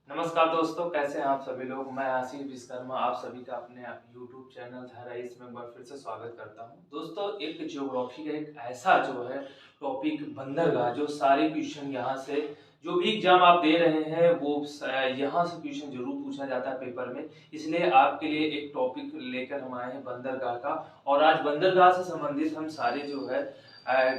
नमस्कार दोस्तों, कैसे हैं आप सभी लोग। मैं आशीष विश्वकर्मा आप सभी का अपने यूट्यूब चैनल धाराइस में एक बार फिर से स्वागत करता हूं। दोस्तों, एक ज्योग्राफी का एक ऐसा जो है टॉपिक बंदरगाह, जो सारे क्वेश्चन यहाँ से जो भी एग्जाम आप दे रहे हैं वो यहाँ से क्वेश्चन जरूर पूछा जाता है पेपर में। इसलिए आपके लिए एक टॉपिक लेकर हम आए हैं बंदरगाह का। और आज बंदरगाह से संबंधित हम सारे जो है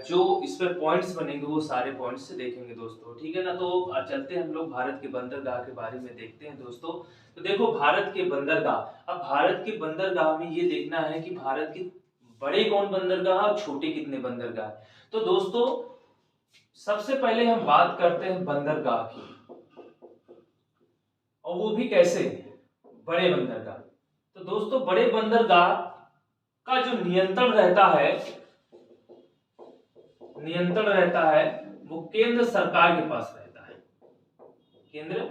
जो इस पे पॉइंट्स बनेंगे वो सारे पॉइंट्स से देखेंगे दोस्तों, ठीक है ना। तो चलते हैं हम लोग भारत के बंदरगाह के बारे में देखते हैं दोस्तों। तो देखो, भारत के बंदरगाह, अब भारत के बंदरगाह में ये देखना है कि भारत के बड़े कौन बंदरगाह और छोटे कितने बंदरगाह। तो दोस्तों, सबसे पहले हम बात करते हैं बंदरगाह की, और वो भी कैसे, बड़े बंदरगाह। तो दोस्तों, बड़े बंदरगाह का जो नियंत्रण रहता है वो केंद्र सरकार के पास रहता है। केंद्र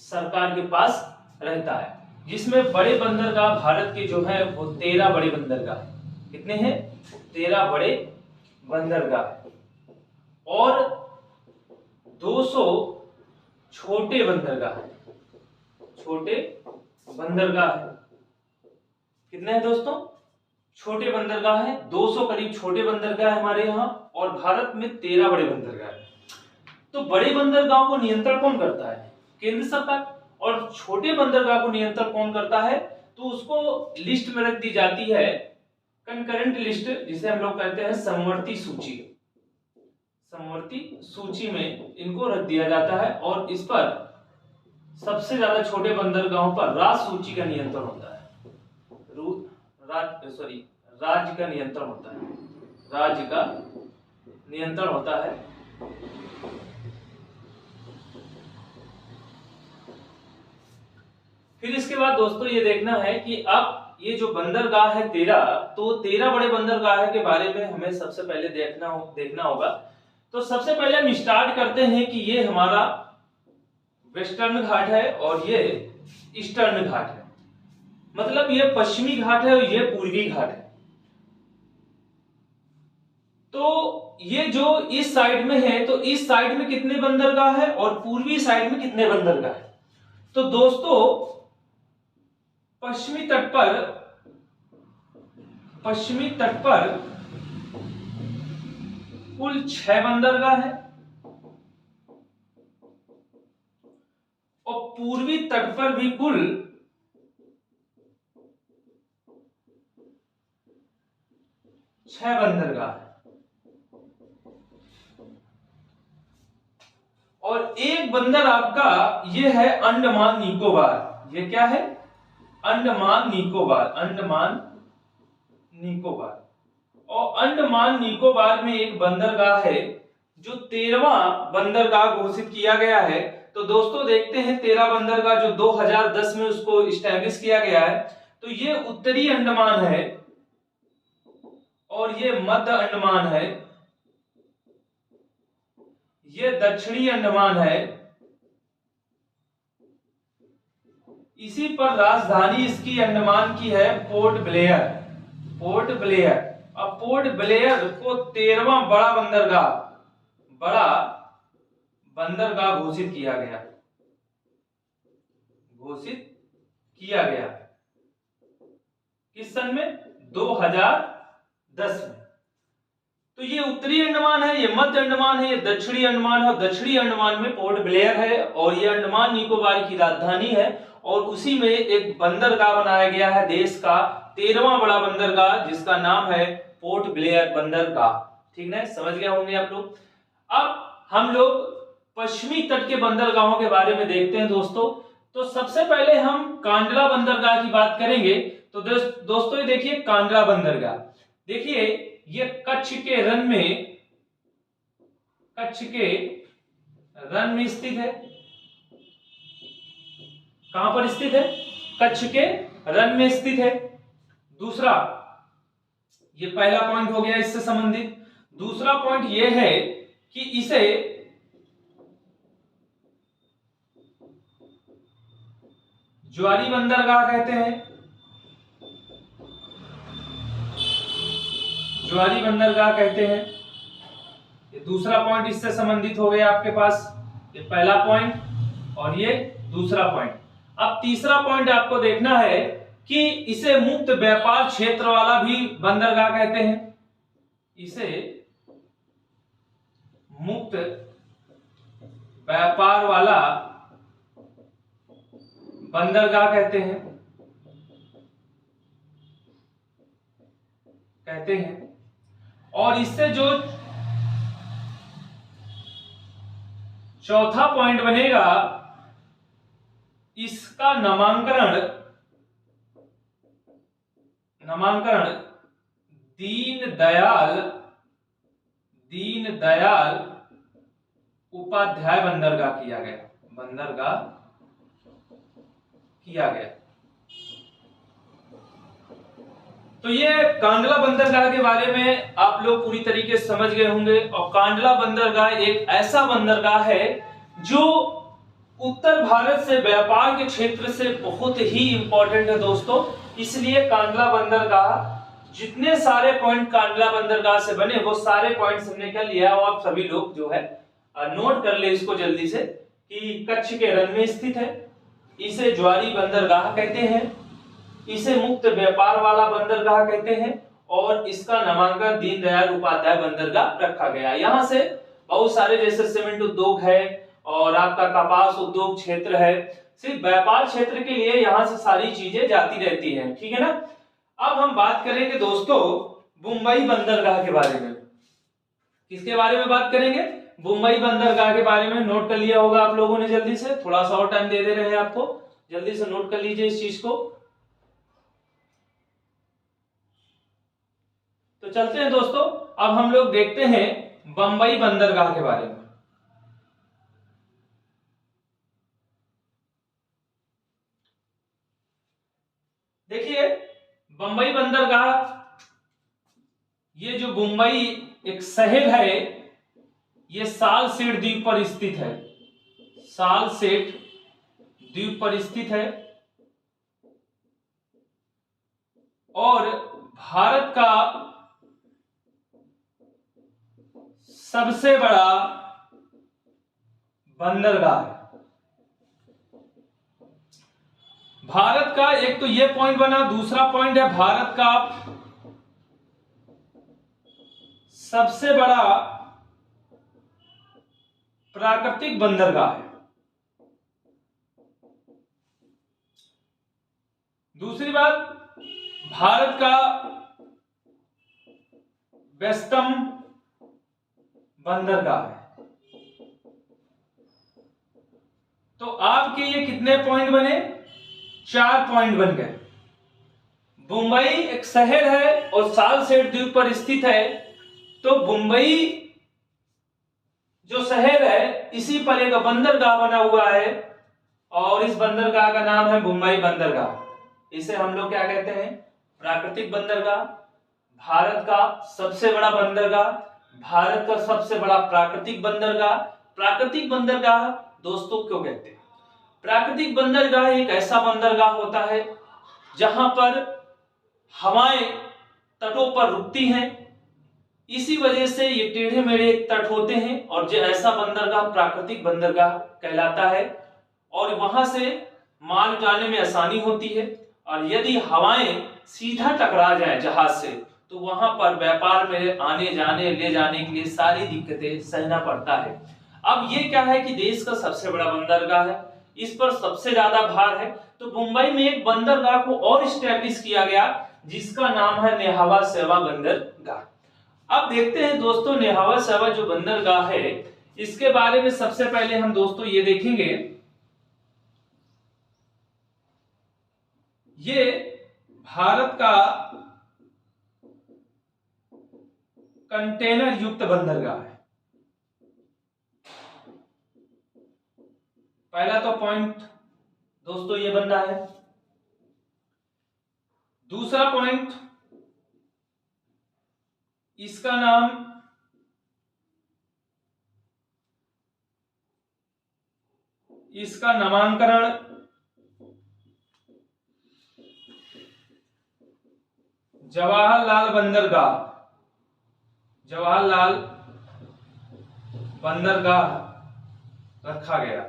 सरकार के पास रहता है, जिसमें बड़े बंदरगाह भारत के जो है वो 13 बड़े बंदरगाह है। कितने हैं? 13 बड़े बंदरगाह है और 200 छोटे बंदरगाह है। छोटे बंदरगाह है कितने हैं दोस्तों? छोटे बंदरगाह है 200 करीब छोटे बंदरगाह है हमारे यहाँ, और भारत में 13 बड़े बंदरगाह है। तो बड़े बंदरगाह को नियंत्रण कौन करता है? केंद्र सरकार। और छोटे बंदरगाह को नियंत्रण कौन करता है? तो उसको लिस्ट में रख दी जाती है, कंकरेंट लिस्ट, जिसे हम लोग कहते हैं समवर्ती सूची। समवर्ती सूची में इनको रख दिया जाता है, और इस पर सबसे ज्यादा छोटे बंदरगाहों पर राज्य सूची का नियंत्रण होता है। राज्य का नियंत्रण होता है। राज्य का नियंत्रण होता है। फिर इसके बाद दोस्तों ये देखना है कि अब ये जो बंदरगाह है 13, तो 13 बड़े बंदरगाह के बारे में हमें सबसे पहले देखना होगा। तो सबसे पहले हम स्टार्ट करते हैं कि ये हमारा वेस्टर्न घाट है और ये ईस्टर्न घाट है। मतलब ये पश्चिमी घाट है और ये पूर्वी घाट है। तो ये जो इस साइड में है, तो इस साइड में कितने बंदरगाह है और पूर्वी साइड में कितने बंदरगाह है? तो दोस्तों, पश्चिमी तट पर कुल 6 बंदरगाह है, और पूर्वी तट पर भी कुल 6 बंदरगाह है, और एक बंदर आपका ये है अंडमान निकोबार। ये क्या है? अंडमान निकोबार। अंडमान निकोबार। और अंडमान निकोबार में एक बंदरगाह है जो 13वां बंदरगाह घोषित किया गया है। तो दोस्तों देखते हैं 13 बंदरगाह जो 2010 में उसको इस्टेब्लिश किया गया है। तो ये उत्तरी अंडमान है, और ये मध्य अंडमान है, ये दक्षिणी अंडमान है। इसी पर राजधानी इसकी अंडमान की है पोर्ट ब्लेयर। Port Blair. अब पोर्ट ब्लेयर को 13वां बड़ा बंदरगाह घोषित किया गया। किस सन में? 2010 में। तो ये उत्तरी अंडमान है, ये मध्य अंडमान है, ये दक्षिणी अंडमान है, और दक्षिणी अंडमान में पोर्ट ब्लेयर है, और ये अंडमान निकोबार की राजधानी है। और उसी में एक बंदरगाह बनाया गया है देश का 13वां बड़ा बंदरगाह, जिसका नाम है पोर्ट ब्लेयर बंदरगाह। ठीक है, समझ गए होंगे आप लोग। अब हम लोग पश्चिमी तट के बंदरगाहों के बारे में देखते हैं दोस्तों। तो सबसे पहले हम कांडला बंदरगाह की बात करेंगे। तो दोस्तों ये देखिए कांडला बंदरगाह, देखिए ये कच्छ के रन में स्थित है। कहां पर स्थित है? कच्छ के रन में स्थित है। दूसरा, ये पहला पॉइंट हो गया इससे संबंधित। दूसरा पॉइंट ये है कि इसे ज्वारी बंदरगाह कहते हैं। ज्वारी बंदरगाह कहते हैं। ये दूसरा पॉइंट इससे संबंधित हो गया आपके पास। ये पहला पॉइंट और ये दूसरा पॉइंट। अब तीसरा पॉइंट आपको देखना है कि इसे मुक्त व्यापार क्षेत्र वाला भी बंदरगाह कहते हैं। इसे मुक्त व्यापार वाला बंदरगाह कहते हैं। और इससे जो चौथा पॉइंट बनेगा, इसका नामकरण दीनदयाल उपाध्याय बंदरगाह किया गया। तो ये कांडला बंदरगाह के बारे में आप लोग पूरी तरीके से समझ गए होंगे। और कांडला बंदरगाह एक ऐसा बंदरगाह है जो उत्तर भारत से व्यापार के क्षेत्र से बहुत ही इंपॉर्टेंट है दोस्तों। इसलिए कांडला बंदरगाह, जितने सारे पॉइंट कांडला बंदरगाह से बने वो सारे पॉइंट्स हमने क्या लिया, और आप सभी लोग जो है नोट कर ले इसको जल्दी से, कि कच्छ के रण में स्थित है, इसे ज्वारी बंदरगाह कहते हैं, इसे मुक्त व्यापार वाला बंदरगाह कहते हैं, और इसका नामांकन दीनदयाल उपाध्याय बंदरगाह रखा गया। यहाँ से बहुत सारे जैसे सीमेंट उद्योग है और आपका कपास उद्योग क्षेत्र है, सिर्फ व्यापार क्षेत्र के लिए यहाँ से सारी चीजें जाती रहती हैं, ठीक है ना। अब हम बात करेंगे दोस्तों मुंबई बंदरगाह के बारे में। किसके बारे में बात करेंगे? मुंबई बंदरगाह के बारे में। नोट कर लिया होगा आप लोगों ने, जल्दी से, थोड़ा सा और टाइम दे दे रहे हैं आपको, जल्दी से नोट कर लीजिए इस चीज को। तो चलते हैं दोस्तों, अब हम लोग देखते हैं बंबई बंदरगाह के बारे में। देखिए बंबई बंदरगाह, ये जो मुंबई एक शहर है, ये सालसेट द्वीप पर स्थित है। सालसेट द्वीप पर स्थित है और भारत का सबसे बड़ा बंदरगाह है। भारत का, एक तो ये पॉइंट बना, दूसरा पॉइंट है भारत का सबसे बड़ा प्राकृतिक बंदरगाह है। दूसरी बात, भारत का व्यस्तम बंदरगाह है। तो आपके ये कितने पॉइंट बने? 4 पॉइंट बन गए। मुंबई एक शहर है और सालसेट द्वीप पर स्थित है, तो मुंबई जो शहर है इसी पर एक बंदरगाह बना हुआ है और इस बंदरगाह का नाम है मुंबई बंदरगाह। इसे हम लोग क्या कहते हैं? प्राकृतिक बंदरगाह। भारत का सबसे बड़ा बंदरगाह, भारत का सबसे बड़ा प्राकृतिक बंदरगाह। प्राकृतिक बंदरगाह दोस्तों क्यों कहते हैं? प्राकृतिक बंदरगाह एक ऐसा बंदरगाह होता है जहां पर हवाएं तटों पर रुकती हैं, इसी वजह से ये टेढ़े मेढ़े तट होते हैं और जो ऐसा बंदरगाह प्राकृतिक बंदरगाह कहलाता है। और वहां से माल उठाने में आसानी होती है, और यदि हवाएं सीधा टकरा जाए जहाज से तो वहां पर व्यापार में आने जाने ले जाने के लिए सारी दिक्कतें सहना पड़ता है। अब ये क्या है कि देश का सबसे बड़ा बंदरगाह है, इस पर सबसे ज्यादा भार है, तो मुंबई में एक बंदरगाह को और स्टैब्लिश किया गया जिसका नाम है नेहावा सेवा बंदरगाह। अब देखते हैं दोस्तों नेहावा सेवा जो बंदरगाह है इसके बारे में। सबसे पहले हम दोस्तों ये देखेंगे, ये भारत का कंटेनर युक्त बंदरगाह है। पहला तो पॉइंट दोस्तों ये बन रहा है। दूसरा पॉइंट, इसका नाम इसका नामांकन जवाहरलाल बंदरगाह रखा गया।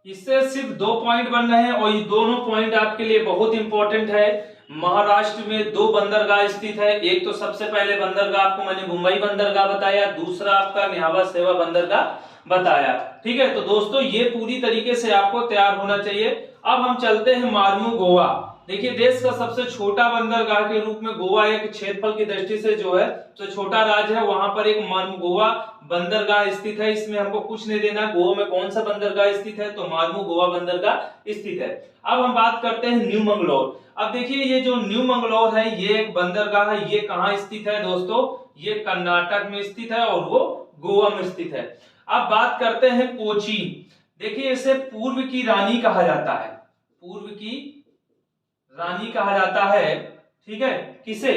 इससे सिर्फ 2 पॉइंट बन रहे हैं और ये दोनों पॉइंट आपके लिए बहुत इंपॉर्टेंट है। महाराष्ट्र में 2 बंदरगाह स्थित है। एक तो सबसे पहले बंदरगाह आपको मैंने मुंबई बंदरगाह बताया, दूसरा आपका न्यावा सेवा बंदरगाह बताया। ठीक है, तो दोस्तों ये पूरी तरीके से आपको तैयार होना चाहिए। अब हम चलते हैं मार्मू गोवा। देखिए, देश का सबसे छोटा बंदरगाह के रूप में गोवा एक क्षेत्रफल की दृष्टि से जो है तो छोटा राज्य है, वहां पर एक मार्मू गोवा बंदरगाह स्थित है। इसमें हमको कुछ नहीं देना गोवा में कौन सा बंदरगाह स्थित है, तो मार्मू गोवा बंदरगाह स्थित है। अब हम बात करते हैं न्यू मंगलोर। अब देखिए, ये जो न्यू मंगलोर है ये एक बंदरगाह है। ये कहाँ स्थित है दोस्तों, ये कर्नाटक में स्थित है और वो गोवा में स्थित है। अब बात करते हैं कोचीन। देखिए, इसे पूर्व की रानी कहा जाता है, पूर्व की रानी कहा जाता है। ठीक है, किसे,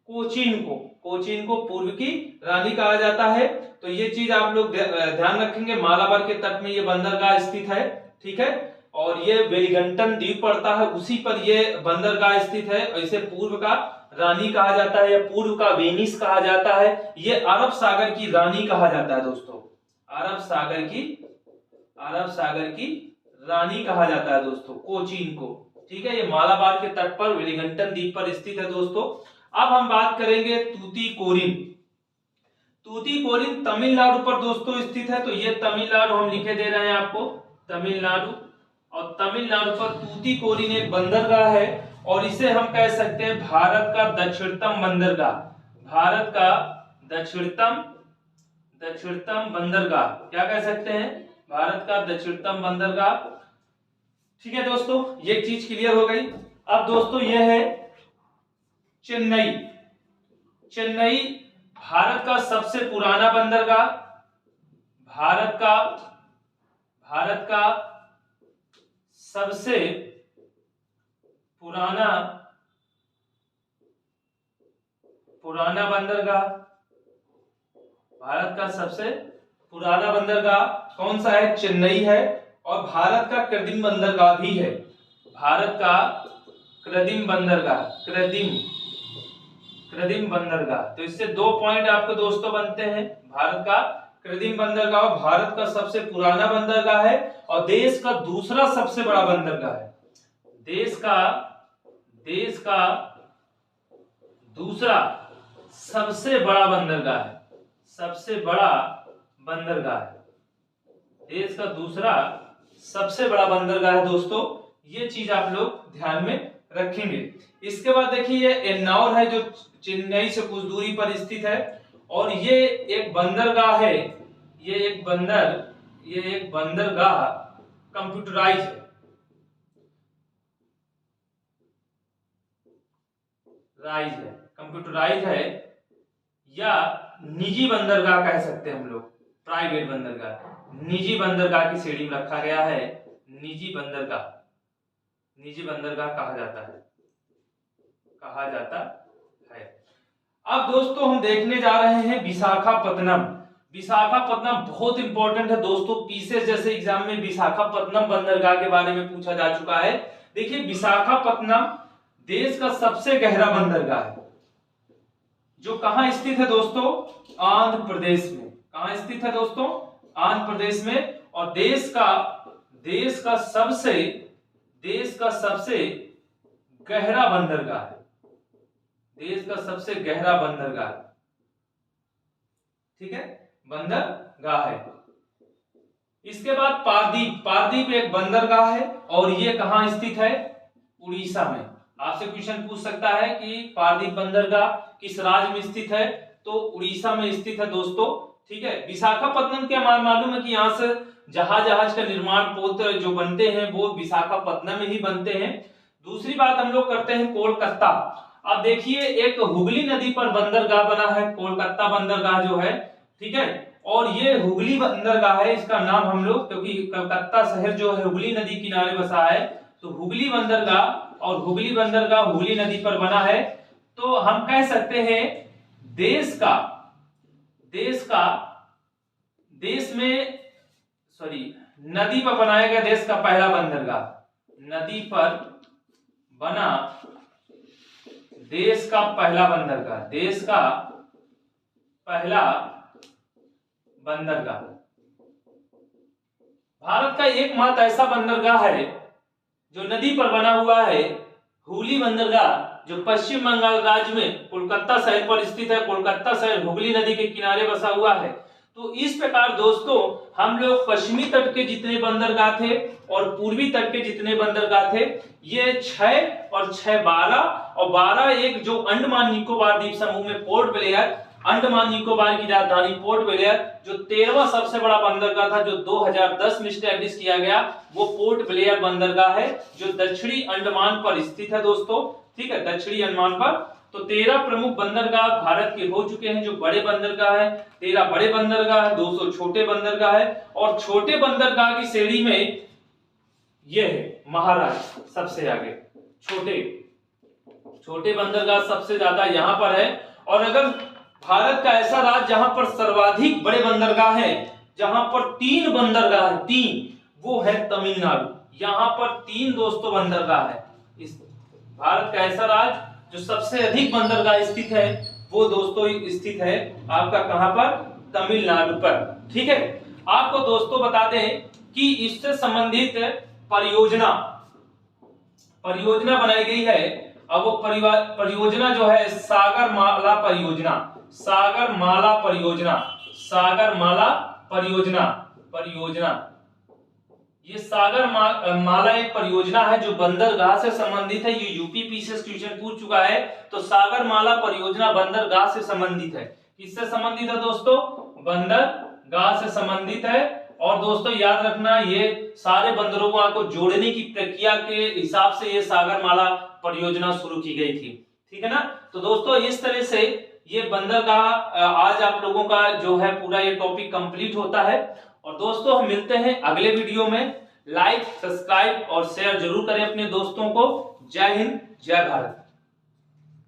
कोचीन को, कोचीन को पूर्व की रानी कहा जाता है। तो ये चीज आप लोग ध्यान रखेंगे। मालाबार के तट में ये बंदरगाह स्थित है। ठीक है, और ये वेलिंगटन द्वीप पड़ता है, उसी पर ये बंदरगाह स्थित है। इसे पूर्व का रानी कहा जाता है या पूर्व का वेनिस कहा जाता है। ये अरब सागर की रानी कहा जाता है दोस्तों, अरब सागर की रानी कहा जाता है दोस्तों कोचीन को। ठीक है, ये मालाबार के तट पर वेलिंगटन द्वीप पर स्थित है दोस्तों। अब हम बात करेंगे तूतीकोरिन। तूतीकोरिन तमिलनाडु पर दोस्तों स्थित है। तो ये तमिलनाडु हम लिखे दे रहे हैं आपको, तमिलनाडु। और तमिलनाडु पर तूतीकोरिन एक बंदरगाह है और इसे हम कह सकते हैं भारत का दक्षिणतम बंदरगाह, भारत का दक्षिणतम बंदरगाह। क्या कह सकते हैं, भारत का दक्षिणतम बंदरगाह। ठीक है दोस्तों, ये चीज क्लियर हो गई। अब दोस्तों ये है चेन्नई। चेन्नई भारत का सबसे पुराना बंदरगाह, भारत का सबसे पुराना बंदरगाह, भारत का सबसे पुराना बंदरगाह कौन सा है, चेन्नई है। और भारत का कृत्रिम बंदरगाह भी है, भारत का कृत्रिम बंदरगाह। तो इससे 2 पॉइंट आपको दोस्तों बनते हैं। भारत का कृत्रिम बंदरगाह भारत का सबसे पुराना बंदरगाह है और देश का दूसरा सबसे बड़ा बंदरगाह है। देश का दूसरा सबसे बड़ा बंदरगाह है, सबसे बड़ा बंदरगाह है, देश का दूसरा सबसे बड़ा बंदरगाह है दोस्तों। ये चीज आप लोग ध्यान में रखेंगे। इसके बाद देखिए, ये एन्नौर है जो चेन्नई से कुछ दूरी पर स्थित है और ये एक बंदरगाह है। ये एक बंदरगाह कंप्यूटराइज है, कंप्यूटराइज है या निजी बंदरगाह कह सकते हैं हम लोग, प्राइवेट बंदरगाह, निजी बंदरगाह की श्रेणी में रखा गया है। निजी बंदरगाह कहा जाता है। अब दोस्तों हम देखने जा रहे हैं विशाखापत्तनम। विशाखापत्तनम बहुत इंपॉर्टेंट है दोस्तों, पीसीएस जैसे एग्जाम में विशाखापत्तनम बंदरगाह के बारे में पूछा जा चुका है। देखिए, विशाखापत्तनम देश का सबसे गहरा बंदरगाह है जो कहां स्थित है दोस्तों, आंध्र प्रदेश में। कहां स्थित है दोस्तों, आंध्र प्रदेश में। और देश का सबसे गहरा बंदरगाह है, देश का सबसे गहरा बंदरगाह। ठीक है, बंदरगाह है। इसके बाद पारदीप एक बंदरगाह है और ये कहां स्थित है, उड़ीसा में। आपसे क्वेश्चन पूछ सकता है कि पारदीप बंदरगाह किस राज्य में स्थित है, तो उड़ीसा में स्थित है दोस्तों। ठीक है, विशाखापत्तनम क्या मालूम है कि यहाँ से जहाज का निर्माण पोत जो बनते हैं वो विशाखापत्तनम में ही बनते हैं। दूसरी बात हम लोग करते हैं कोलकाता। अब देखिए, एक हुगली नदी पर बंदरगाह बना है, कोलकाता बंदरगाह जो है। ठीक है, और ये हुगली बंदरगाह है, इसका नाम हम लोग, क्योंकि कलकत्ता शहर जो है हुगली नदी किनारे बसा है, तो हुगली बंदरगाह, और हुगली बंदरगाह हुगली नदी पर बना है। तो हम कह सकते हैं नदी पर बनाया गया देश का पहला बंदरगाह, नदी पर बना देश का पहला बंदरगाह, देश का पहला बंदरगाह भारत का एकमात्र ऐसा बंदरगाह है जो नदी पर बना हुआ है, हुगली बंदरगाह, जो पश्चिम बंगाल राज्य में कोलकाता शहर पर स्थित है। कोलकाता शहर हुगली नदी के किनारे बसा हुआ है। तो इस प्रकार दोस्तों हम लोग पश्चिमी तट के जितने बंदरगाह थे और पूर्वी तट के जितने बंदरगाह थे, ये 6 और 6 12 और 12 एक जो अंडमान निकोबार द्वीप समूह में पोर्ट ब्लेयर, अंडमान निकोबार की राजधानी पोर्ट ब्लेयर, जो 13वां सबसे बड़ा बंदरगाह था जो 2010 में स्टैब्लिश किया गया, वो पोर्ट ब्लेयर बंदरगाह है जो दक्षिणी अंडमान पर स्थित है दोस्तों। ठीक है, दक्षिणी अंडमान पर। तो 13 प्रमुख बंदरगाह भारत के हो चुके हैं, जो बड़े बंदरगाह है। 13 बड़े बंदरगाह है, 200 छोटे बंदरगाह है। और छोटे बंदरगाह की श्रेणी में ये है महाराष्ट्र सबसे आगे। छोटे बंदरगाह सबसे ज्यादा यहाँ पर है। और अगर भारत का ऐसा राज्य जहां पर सर्वाधिक बड़े बंदरगाह है, जहां पर 3 बंदरगाह है, 3, वो है तमिलनाडु। यहाँ पर 3 दोस्तों बंदरगाह है। इस भारत का ऐसा राज्य जो सबसे अधिक बंदरगाह स्थित है, वो दोस्तों स्थित है आपका कहां पर? तमिलनाडु पर। ठीक है, आपको दोस्तों बता दें कि इससे संबंधित परियोजना बनाई गई है। अब वो परियोजना जो है सागरमाला परियोजना, सागरमाला परियोजना। ये सागरमाला एक परियोजना है जो बंदरगाह से संबंधित है। ये यूपी से क्वेश्चन पूछ चुका है। तो सागरमाला परियोजना बंदरगाह से संबंधित है। किससे संबंधित है दोस्तों? बंदरगाह से संबंधित है। और दोस्तों याद रखना, ये सारे बंदरों को जोड़ने की प्रक्रिया के हिसाब से ये सागरमाला परियोजना शुरू की गई थी। ठीक है ना। तो दोस्तों इस तरह से ये बंदरगाह आज आप लोगों का जो है पूरा ये टॉपिक कंप्लीट होता है। और दोस्तों हम मिलते हैं अगले वीडियो में। लाइक, सब्सक्राइब और शेयर जरूर करें अपने दोस्तों को। जय हिंद, जय भारत।